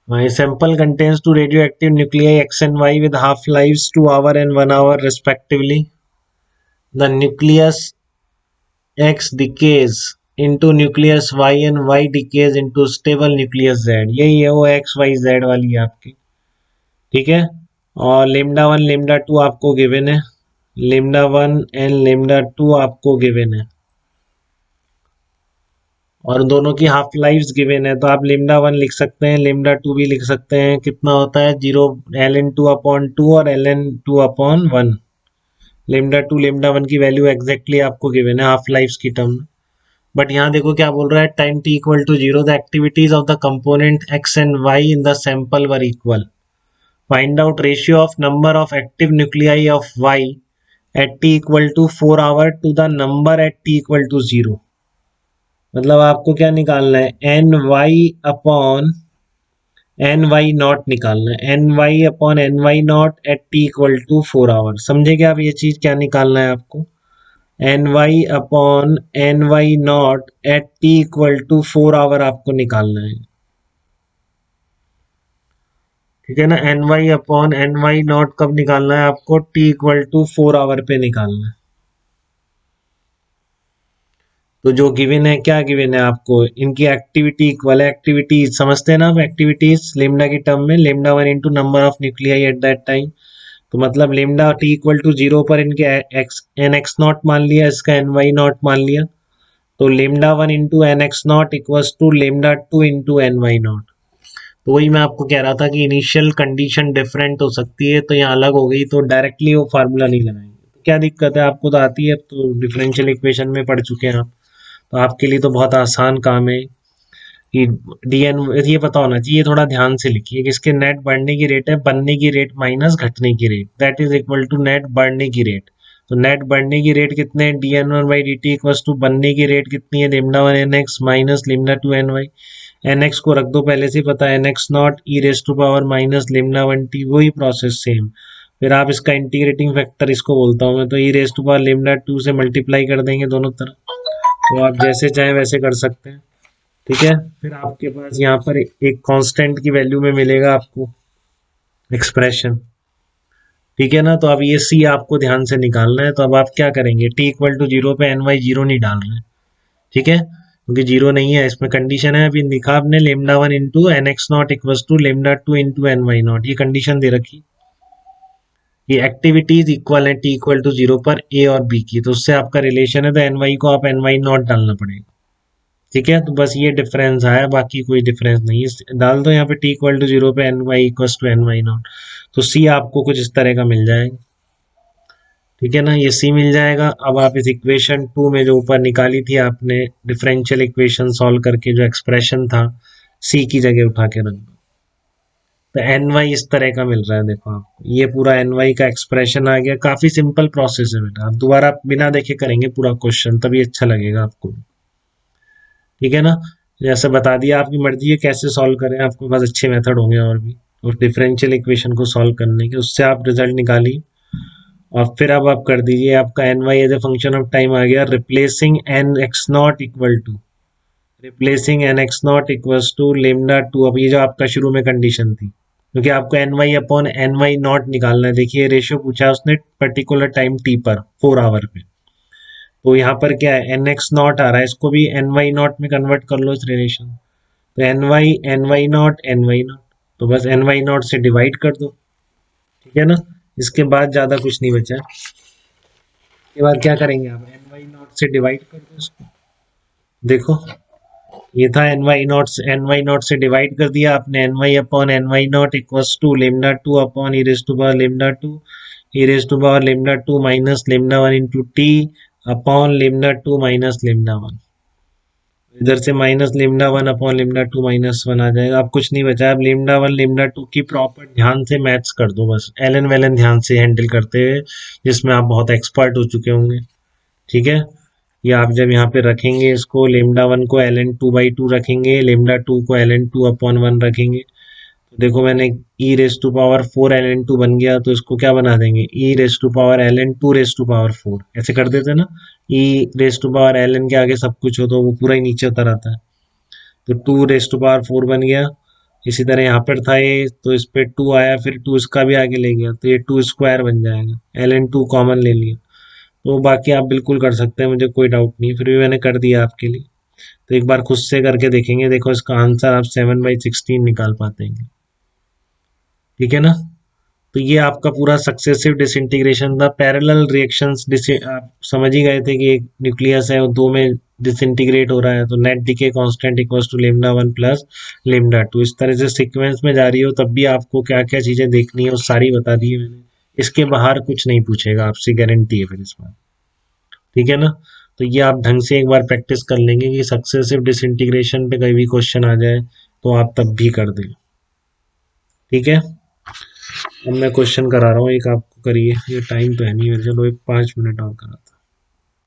A sample contains two radioactive nuclei X and Y with half-lives 2 hours and 1 hour respectively. The nucleus X decays into nucleus Y and Y decays into stable nucleus Z. यही है वो X Y Z वाली आपकी, ठीक है। और lambda 1 lambda 2 आपको given है, लेमडा 1 एंड लेमडा 2 आपको गिवन है, और दोनों की हाफ लाइफ गिवन है। तो आप लेमडा 1 लिख सकते हैं, लेमडा 2 भी लिख सकते हैं। कितना होता है 0 ln2/2 और ln2/1। लेमडा 2 लेमडा 1 की वैल्यू एग्जैक्टली आपको गिवन है हाफ लाइफ की टर्म में। बट यहाँ देखो क्या बोल रहा है, time t equal to 0 the activities of the component x and y in the sample were equal. Find out ratio of number of active nuclei of y at t equal to 4 hour to the number at t equal to 0। मतलब आपको क्या निकालना है, N Y upon N Y not निकालना है, N Y upon N Y not at T equal to 4 hour. समझे क्या आप ये चीज क्या निकालना है आपको, N Y upon N Y not at T equal to 4 hour आपको निकालना है, ठीक है ना। N Y upon N Y not कब निकालना है आपको, टी इक्वल टू 4 आवर पे निकालना है। तो जो गिवन है, क्या गिवन है आपको, इनकी एक्टिविटी इक्वल है। एक्टिविटी समझते हैं ना आप, एक्टिविटीज लेमडा की टर्म में, lambda 1 into number of nuclei at that time. तो मतलब लेमडा टी इक्वल टू 0 पर इनके एक्स एन एक्स नॉट मान लिया, इसका एन वाई नॉट मान लिया। तो lambda 1 into N X not equals to lambda 2 into N Y not. तो वही मैं आपको कह रहा था कि इनिशियल कंडीशन डिफरेंट हो सकती है, तो यहाँ अलग हो गई, तो डायरेक्टली वो फार्मूला नहीं लगाएंगे। तो क्या दिक्कत है, आपको तो आती है, तो डिफरेंशियल इक्वेशन में पढ़ चुके हैं आप, तो आपके लिए तो बहुत आसान काम है कि डीएन, ये पता होना चाहिए। थोड़ा ध्यान से लिखिए कि इसके नेट बढ़ने की रेट है बनने की रेट माइनस घटने की rate, that is equal to net बढ़ने की रेट। तो नेट बढ़ने की रेट कितने हैं, dn1/dt इक्वल्स टू बनने की रेट कितनी है, lambda 1 nx minus lambda 2 ny। nx को रख दो, पहले से पता है nx not E raise to power minus lambda 1t, वही प्रोसेस सेम। फिर आप इसका इंटीग्रेटिंग फैक्टर इसको बोलता हूँ मैं, तो ई रेस टू पावर लेमडा 2 से मल्टीप्लाई कर देंगे दोनों तरफ। तो आप जैसे चाहें वैसे कर सकते हैं, ठीक है। फिर आपके पास यहाँ पर एक कांस्टेंट की वैल्यू में मिलेगा आपको एक्सप्रेशन, ठीक है ना। तो अब ये सी आपको ध्यान से निकालना है। तो अब आप क्या करेंगे, टी इक्वल टू 0 पे एन वाई 0 नहीं डाल रहे हैं, ठीक है, क्योंकि 0 नहीं है, इसमें कंडीशन है अभी लिखा आपने, lambda 1 into N X not equal to lambda 2 into N Y not, ये कंडीशन दे रखी। ये एक्टिविटीज इक्वल है टी इक्वल टू 0 पर ए और बी की, तो उससे आपका रिलेशन है, तो एन वाई को आप एन वाई नॉट डालना पड़ेगा, ठीक है। तो बस ये डिफरेंस आया, बाकी कोई डिफरेंस नहीं है। डाल दो यहाँ पे टी इक्वल टू 0 पे N Y equal to N Y not, तो सी आपको कुछ इस तरह का मिल जाएगा, ठीक है ना। ये सी मिल जाएगा। अब आप इस इक्वेशन 2 में जो ऊपर निकाली थी आपने डिफरेंशियल इक्वेशन सॉल्व करके, जो एक्सप्रेशन था, सी की जगह उठा के रख दो। तो एन वाई इस तरह का मिल रहा है, देखो आपको ये पूरा एन वाई का एक्सप्रेशन आ गया। काफी सिंपल प्रोसेस है बेटा, आप दोबारा बिना देखे करेंगे पूरा क्वेश्चन, तभी अच्छा लगेगा आपको, ठीक है ना। जैसे बता दिया, आपकी मर्जी है कैसे सॉल्व करें, आपके पास अच्छे मेथड होंगे और भी, उस डिफरेंशियल इक्वेशन को सॉल्व करने के, उससे आप रिजल्ट निकालिए। और फिर अब आप कर दीजिए, आपका N Y as a function of time आ गया, replacing N X not equal to, replacing N X not equals to lambda 2। अब ये जो आपका शुरू में कंडीशन थी, क्योंकि आपको N Y upon N Y not निकालना है। देखिए रेशियो पूछा है उसने पर्टिकुलर टाइम टी पर 4 आवर पे, तो यहाँ पर क्या है, एन एक्स नॉट आ रहा है, इसको भी एन वाई नॉट में कन्वर्ट कर लो इस रिलेशन। तो N Y not N Y not, तो बस एन वाई नॉट से डिवाइड कर दो, ठीक है ना। इसके बाद ज्यादा कुछ नहीं बचा है। इसके बाद क्या करेंगे आप, एन वाई नॉट से डिवाइड कर दो इसको। देखो ये था एन वाई नॉट से डिवाइड कर दिया आपने, N Y upon N Y not equals to lambda 2 upon E raise to power lambda 2, E raise to power lambda 2 minus lambda 1 into T upon lambda 2 minus lambda 1। इधर से minus lambda 1 upon lambda 2 minus 1 आ जाएगा। अब कुछ नहीं बचा, अब lambda 1 lambda 2 की प्रॉपर ध्यान से मैथ्स कर दो, बस एलन वेलन ध्यान से हैंडल करते हुए, जिसमें आप बहुत एक्सपर्ट हो चुके होंगे, ठीक है। ये आप जब यहाँ पे रखेंगे इसको, लेमडा 1 को ln 2/2 रखेंगे, लेमडा 2 को ln 2 अपॉन 1 रखेंगे, तो देखो मैंने ई रेस टू पावर 4 ln 2 बन गया, तो इसको क्या बना देंगे, E raise to power ln 2 raise to power 4, ऐसे कर देते ना। E raise to power ln के आगे सब कुछ हो तो वो पूरा ही नीचे उतर आता है, तो 2 रेस टू पावर 4 बन गया। इसी तरह यहाँ पर था ये, तो इस पे 2 आया, फिर 2 इसका भी आगे ले गया, तो ये 2 स्क्वायर बन जाएगा, ln 2 कॉमन ले लिया। तो बाकी आप बिल्कुल कर सकते हैं, मुझे कोई डाउट नहीं, फिर भी मैंने कर दिया आपके लिए। तो एक बार खुद से करके देखेंगे, देखो इसका आंसर आप 7/16 निकाल पाते हैं। ठीक है ना? तो ये आपका पूरा सक्सेसिव डिसइंटीग्रेशन था। पैरेलल रिएक्शंस आप समझ ही गए थे कि एक न्यूक्लियस है, वो दो में डिसइंटीग्रेट हो रहा है, तो net decay constant equals to λ1 plus λ2। इस तरह से सीक्वेंस में जा रही हो तब भी आपको क्या क्या चीजें देखनी है वो सारी बता दी है मैंने। इसके बाहर कुछ नहीं पूछेगा आपसे, गारंटी है फिर इस बार। ठीक है ना? तो ये आप ढंग से एक बार प्रैक्टिस कर लेंगे कि सक्सेसिव डिसइंटीग्रेशन पे कोई भी क्वेश्चन आ जाए तो आप तब भी कर दें। ठीक है? अब मैं क्वेश्चन करा रहा हूँ एक, आपको करिए, ये टाइम तो है नहीं मेरे, चलो एक 5 मिनट और करा।